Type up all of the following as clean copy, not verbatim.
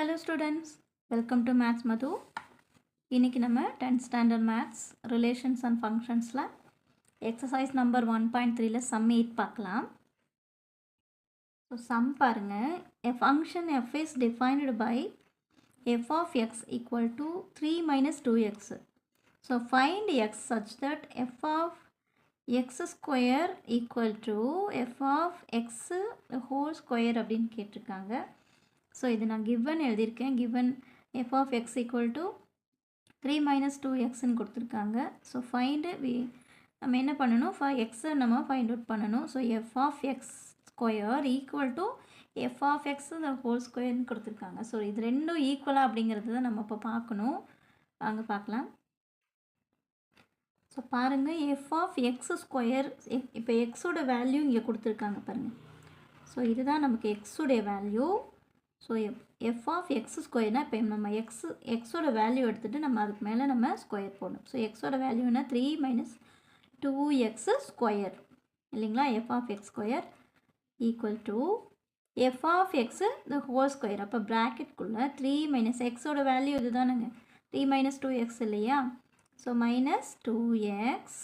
Hello students, welcome to Maths Madhu. இன்னைக்கு நம்ம 10th standard Maths Relations and Functionsல exercise number 1.3ல sum 8 பார்க்கலாம். So sum பாருங்க, a function f is defined by f of x equal to 3 minus 2x. So find x such that f of x square equal to f of x whole square அப்படின்னு கேட்டிருக்காங்க. So இது நான் given எழுதியிருக்கேன். Given f of x equal to 3 minus 2xன்னு கொடுத்துருக்காங்க. So find நம்ம என்ன பண்ணணும், எக்ஸை நம்ம ஃபைண்ட் அவுட் பண்ணணும். So f of x square equal to f of x whole ஸ்கொயர்னு கொடுத்துருக்காங்க. ஸோ இது ரெண்டும் ஈக்குவலாக அப்படிங்கிறது தான் நம்ம இப்போ பார்க்கணும். வாங்க பார்க்கலாம். ஸோ பாருங்கள், எஃப் ஆஃப் எக்ஸ் ஸ்கொயர், இப்போ எக்ஸோட வேல்யூ இங்கே கொடுத்துருக்காங்க பாருங்கள். ஸோ இதுதான் நமக்கு எக்ஸுடைய value. So f of x ஸ்கொயர்னால் இப்போ நம்ம எக்ஸோட வேல்யூ எடுத்துகிட்டு நம்ம அதுக்கு மேலே நம்ம ஸ்கொயர் போடணும். ஸோ எக்ஸோட வேல்யூனா 3 மைனஸ் 2x ஸ்கொயர் இல்லைங்களா. F of x square equal to f of x the whole square. அப்போ ப்ராக்கெட்குள்ளே 3 மைனஸ் எக்ஸோட வேல்யூ இது தானுங்க, 3 மைனஸ் 2x இல்லையா. So minus 2x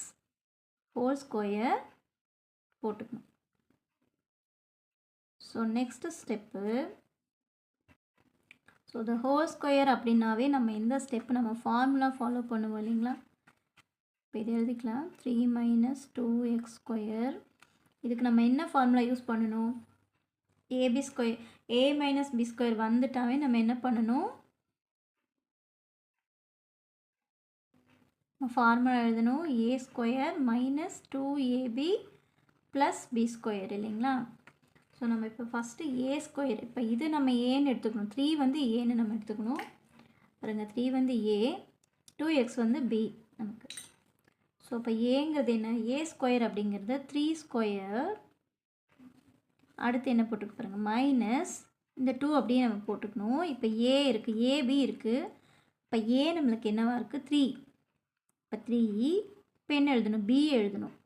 whole square போட்டுக்கணும். So next step, so the whole square அப்படின்னாவே நம்ம இந்த ஸ்டெப் நம்ம ஃபார்முலா ஃபாலோ பண்ணுவோம் இல்லைங்களா. இப்போ இது எழுதிக்கலாம், 3 மைனஸ் 2x ஸ்கொயர். இதுக்கு நம்ம என்ன ஃபார்முலா யூஸ் பண்ணணும், A B square, A minus B square வந்துட்டாவே நம்ம என்ன பண்ணணும், ஃபார்முலா எழுதணும். A square minus 2ab plus B square இல்லைங்களா. ஸோ நம்ம இப்போ ஃபஸ்ட்டு ஏ ஸ்கொயர், இப்போ இது நம்ம ஏன்னு எடுத்துக்கணும், 3 வந்து ஏன்னு நம்ம எடுத்துக்கணும் பாருங்க. 3 வந்து ஏ, 2x வந்து பி நமக்கு. ஸோ இப்போ ஏங்கிறது என்ன, ஏ ஸ்கொயர் அப்படிங்கிறது 3 ஸ்கொயர். அடுத்து என்ன போட்டுக்க பாருங்கள், மைனஸ் இந்த 2 அப்படியே நம்ம போட்டுக்கணும். இப்போ ஏ இருக்குது, ஏபி இருக்குது. இப்போ ஏ நம்மளுக்கு என்னவாக இருக்குது, 3. இப்போ 3, இப்போ என்ன எழுதணும், பி எழுதணும்.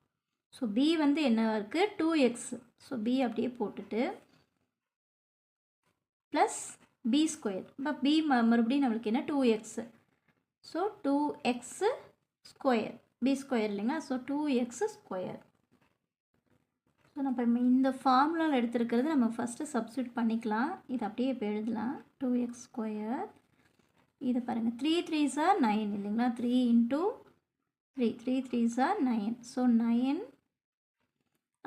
ஸோ பி வந்து என்னவாக இருக்குது, 2x. ஸோ பி அப்படியே போட்டுட்டு ப்ளஸ் பி ஸ்கொயர். இப்போ பி மறுபடியும் நம்மளுக்கு என்ன, 2x. So 2x square, B square இல்லைங்களா. So 2x square. ஸோ நம்ம இந்த ஃபார்முலாவில் எடுத்துருக்கிறது நம்ம ஃபஸ்ட்டு சப்ஸ்டியூட் பண்ணிக்கலாம். இது அப்படியே இப்போ எழுதலாம், 2x ஸ்கொயர். இது பாருங்கள், 3 3s are 9 இல்லைங்களா. 3 into 3, 3 3s are 9. ஸோ 9.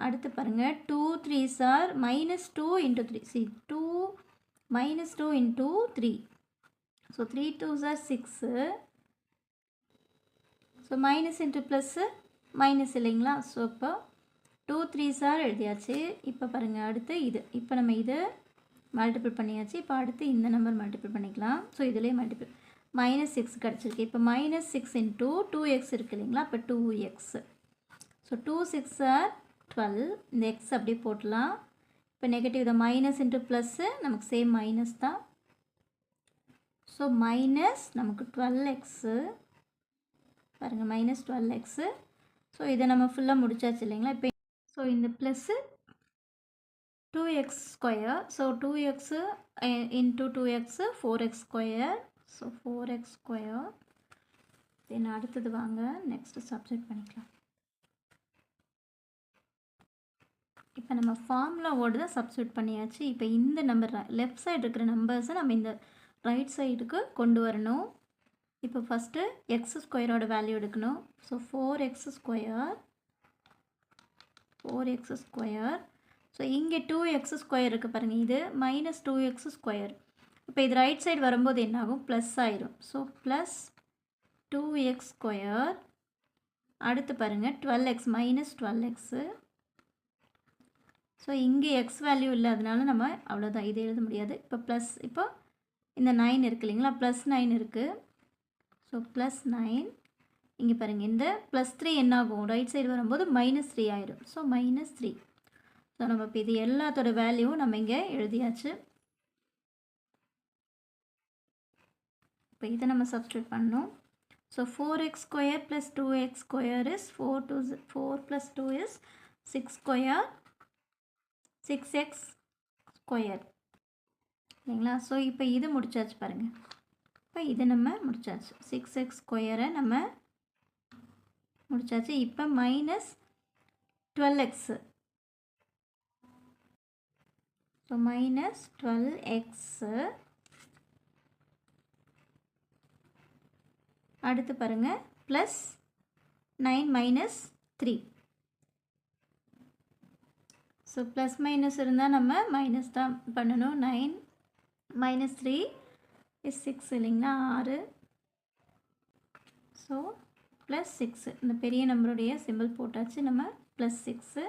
அடுத்து பாருங்கள், 2 3s are minus 2 into 3. See, 2 minus 2 into 3. So 3 2s are 6. So minus into plus minus இல்லைங்களா. ஸோ இப்போ 2 3s are எழுதியாச்சு. இப்போ பாருங்கள், அடுத்து இது, இப்போ நம்ம இது மல்டிபிள் பண்ணியாச்சு. இப்போ அடுத்து இந்த நம்பர் மல்டிபிள் பண்ணிக்கலாம். ஸோ இதிலே மல்டிபிள், மைனஸ் 6 கிடச்சிருக்கு. இப்போ மைனஸ் 6 into 2x இருக்குது இல்லைங்களா. இப்போ 2x. So 2 6 are 12. இந்த எக்ஸ் அப்படியே போட்டலாம். இப்போ நெகட்டிவ் தான், மைனஸ் இன்ட்டு ப்ளஸ்ஸு நமக்கு சேம் மைனஸ் தான். ஸோ மைனஸ் நமக்கு 12x பாருங்கள், மைனஸ் 12x. ஸோ இதை நம்ம ஃபுல்லாக முடிச்சாச்சு இல்லைங்களா. இப்போ ஸோ இந்த plus 2x square. So 2x into 2x 4x square. So 4x square. Then அடுத்தது வாங்க நெக்ஸ்ட்டு சப்ஸ்டிட் பண்ணிக்கலாம். இப்போ நம்ம ஃபார்முலாவோடு தான் சப்ஸ்டியூட் பண்ணியாச்சு. இப்போ இந்த நம்பர் லெஃப்ட் சைடு இருக்கிற நம்பர்ஸை நம்ம இந்த ரைட் சைடுக்கு கொண்டு வரணும். இப்போ ஃபஸ்ட்டு எக்ஸ் ஸ்கொயரோட வேல்யூ எடுக்கணும். So 4x square, 4x square. So இங்கே 2x ஸ்கொயர் இருக்குது பாருங்கள், இது மைனஸ் 2x ஸ்கொயர். இப்போ இது ரைட் சைடு வரும்போது என்னாகும், ப்ளஸ் ஆயிரும். So plus 2x square. அடுத்து பாருங்கள் 12x, மைனஸ் 12x. ஸோ இங்கே எக்ஸ் வேல்யூ இல்லை, அதனால நம்ம அவ்வளோதான், இது எழுத முடியாது. இப்போ ப்ளஸ், இப்போ இந்த 9 இருக்குது இல்லைங்களா, ப்ளஸ் 9 இருக்குது. So plus 9. இங்கே பாருங்கள், இந்த ப்ளஸ் 3 என்னாகும், ரைட் சைடு வரும்போது மைனஸ் 3 ஆயிடும். So minus 3. ஸோ நம்ம இப்போ இது எல்லாத்தோட வேல்யூவும் நம்ம இங்கே எழுதியாச்சு. இப்போ இதை நம்ம சப்ஸ்டியூட் பண்ணணும். So 4x square plus 2x square is 4 plus 2 is 6 square, 6x square. இல்லைங்களா? ஸோ இப்போ இது முடிச்சாச்சு பாருங்கள். இப்போ இது நம்ம முடிச்சாச்சு. 6x ஸ்கொயரை நம்ம முடிச்சாச்சு. இப்போ minus 12x. So minus 12x. அடுத்து பாருங்கள் plus 9 minus 3. So plus minus இருந்தால் நம்ம மைனஸ் தான் பண்ணணும். 9 மைனஸ் 3 இஸ் 6 இல்லைங்களா? 6. So plus 6. இந்த பெரிய நம்பருடைய சிம்பிள் போட்டாச்சு. நம்ம ப்ளஸ் 6.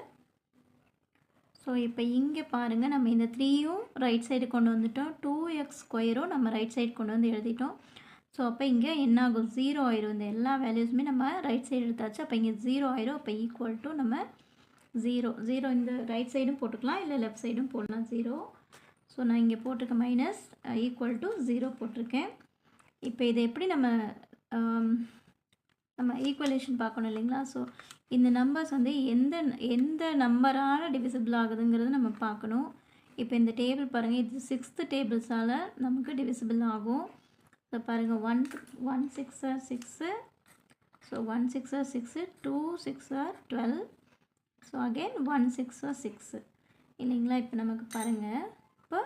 ஸோ இப்போ இங்கே பாருங்கள், நம்ம இந்த 3யும் ரைட் சைடு கொண்டு வந்துட்டோம். 2x ஸ்கொயரும் நம்ம ரைட் சைடு கொண்டு வந்து எழுதிட்டோம். ஸோ அப்போ இங்கே என்ன ஆகும்? 0 ஆயிரும். இந்த எல்லா வேல்யூஸுமே நம்ம ரைட் சைடு எடுத்தாச்சு. அப்போ இங்கே 0 ஆயிரும். அப்போ ஈக்குவல் டு நம்ம 0 இந்த ரைட் சைடும் போட்டுக்கலாம், இல்லை லெஃப்ட் சைடும் போடலாம் 0. ஸோ நான் இங்கே போட்டிருக்க மைனஸ் ஈக்குவல் டு 0 போட்டிருக்கேன். இப்போ இதை எப்படி நம்ம ஈக்குவலேஷன் பார்க்கணும் இல்லைங்களா? ஸோ இந்த நம்பர்ஸ் வந்து எந்த நம்பரால் டிவிசிபிள் ஆகுதுங்கிறது நம்ம பார்க்கணும். இப்போ இந்த டேபிள் பாருங்கள், இது 6th டேபிள்ஸால் நமக்கு டிவிசிபிள் ஆகும். ஸோ பாருங்கள், 1 6 are 6. So 1 6 are 6, 2 6 are 12. So again 1 6 are 6 இல்லைங்களா? இப்போ நமக்கு பாருங்கள், இப்போ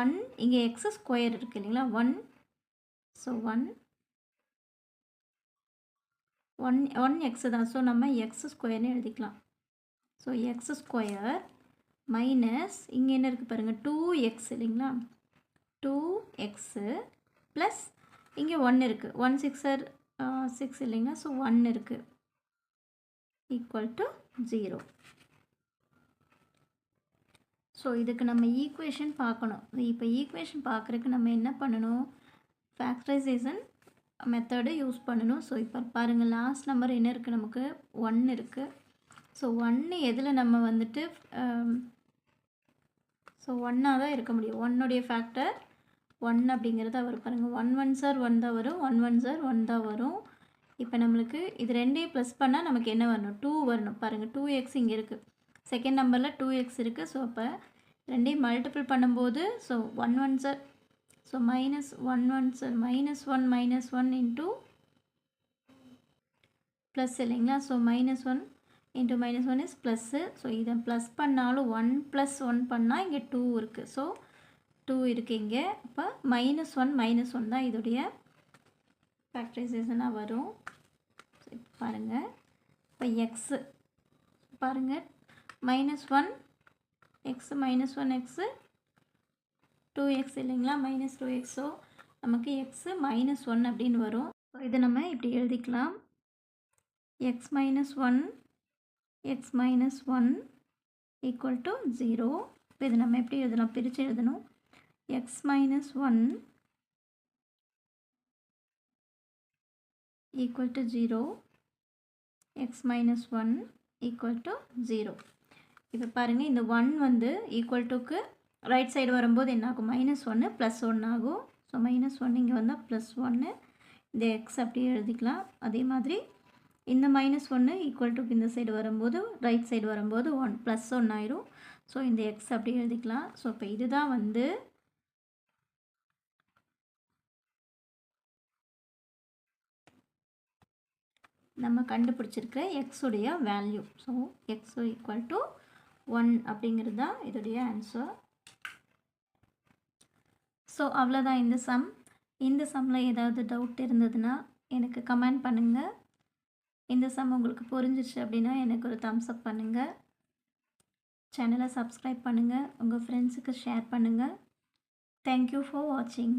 1 இங்கே எக்ஸ் ஸ்கொயர் இருக்குது இல்லைங்களா? 1. ஸோ 1 எக்ஸ் தான். ஸோ நம்ம எக்ஸ் ஸ்கொயர்னு எழுதிக்கலாம். ஸோ எக்ஸ் ஸ்கொயர் மைனஸ் இங்கே என்ன இருக்குது பாருங்கள், 2x இல்லைங்களா? 2x ப்ளஸ் இங்கே 1 இருக்குது. 1 6 are 6 இல்லைங்களா? ஸோ 1 இருக்குது ஈக்குவல் டு 0. ஸோ இதுக்கு நம்ம ஈக்குவேஷன் பார்க்கணும். இப்போ ஈக்குவேஷன் பார்க்குறதுக்கு நம்ம என்ன பண்ணணும்? ஃபேக்டரைசேஷன் மெத்தடு யூஸ் பண்ணணும். ஸோ இப்போ பாருங்கள், லாஸ்ட் நம்பர் என்ன இருக்குது? நமக்கு 1 இருக்குது. ஸோ 1 எதில் நம்ம வந்துட்டு ஸோ 1ஆக தான் இருக்க முடியும். 1உடைய ஃபேக்டர் 1 அப்படிங்கிறத வரும் பாருங்கள். 1 1s are 1 தான் வரும், 1 1s are 1 தான் வரும். இப்போ நம்மளுக்கு இது ரெண்டையும் ப்ளஸ் பண்ணால் நமக்கு என்ன வரணும்? 2 வரணும். பாருங்கள், 2x இங்கே இருக்குது. செகண்ட் நம்பரில் 2x இருக்குது. ஸோ அப்போ ரெண்டையும் மல்டிபிள் பண்ணும்போது so 1 1s are so minus 1 1s are minus 1 into plus இல்லைங்களா? So minus 1 into minus 1 is plus. So இதை ப்ளஸ் பண்ணாலும் 1 + 1 பண்ணால் இங்கே 2 இருக்குது. ஸோ 2 இருக்குது இங்கே. அப்போ மைனஸ் 1 தான் இதோடைய ஃபேக்டரைசேஷனாக வரும். இப்போ பாருங்கள், இப்போ எக்ஸு பாருங்கள், -1 எக்ஸு -1 எக்ஸு 2x இல்லைங்களா? -2x. ஸோ நமக்கு எக்ஸு -1 அப்படின்னு வரும். ஸோ இதை நம்ம இப்படி எழுதிக்கலாம், x -1 ஈக்குவல் டு 0. இப்போ இது நம்ம எப்படி எழுதலாம்? பிரித்து எழுதணும். x -1 equal to 0, x -1 equal to 0. இப்போ பாருங்கள், இந்த 1 வந்து ஈக்குவல் டுக்கு ரைட் சைடு வரும்போது என்ன ஆகும்? -1 + 1 ஆகும். ஸோ -1 இங்கே வந்தால் +1. இந்த எக்ஸ் அப்படியே எழுதிக்கலாம். அதே மாதிரி இந்த -1 ஈக்குவல் டுக்கு இந்த சைடு வரும்போது ரைட் சைடு வரும்போது +1 ஆயிரும். ஸோ இந்த எக்ஸ் அப்படியே எழுதிக்கலாம். ஸோ இப்போ இதுதான் வந்து நம்ம கண்டுபிடிச்சிருக்க எக்ஸுடைய value. So x equal to 1 அப்படிங்கிறது தான் இதோடைய ஆன்சர். ஸோ அவ்வளோதான் இந்த சம். இந்த சம்மில் ஏதாவது டவுட் இருந்ததுன்னா எனக்கு கமெண்ட் பண்ணுங்கள். இந்த சம் உங்களுக்கு புரிஞ்சிச்சு அப்படின்னா எனக்கு ஒரு தம்ஸ் அப் பண்ணுங்கள். சேனலை சப்ஸ்கிரைப் பண்ணுங்கள். உங்கள் ஃப்ரெண்ட்ஸுக்கு ஷேர் பண்ணுங்கள். தேங்க்யூ ஃபார் வாட்சிங்.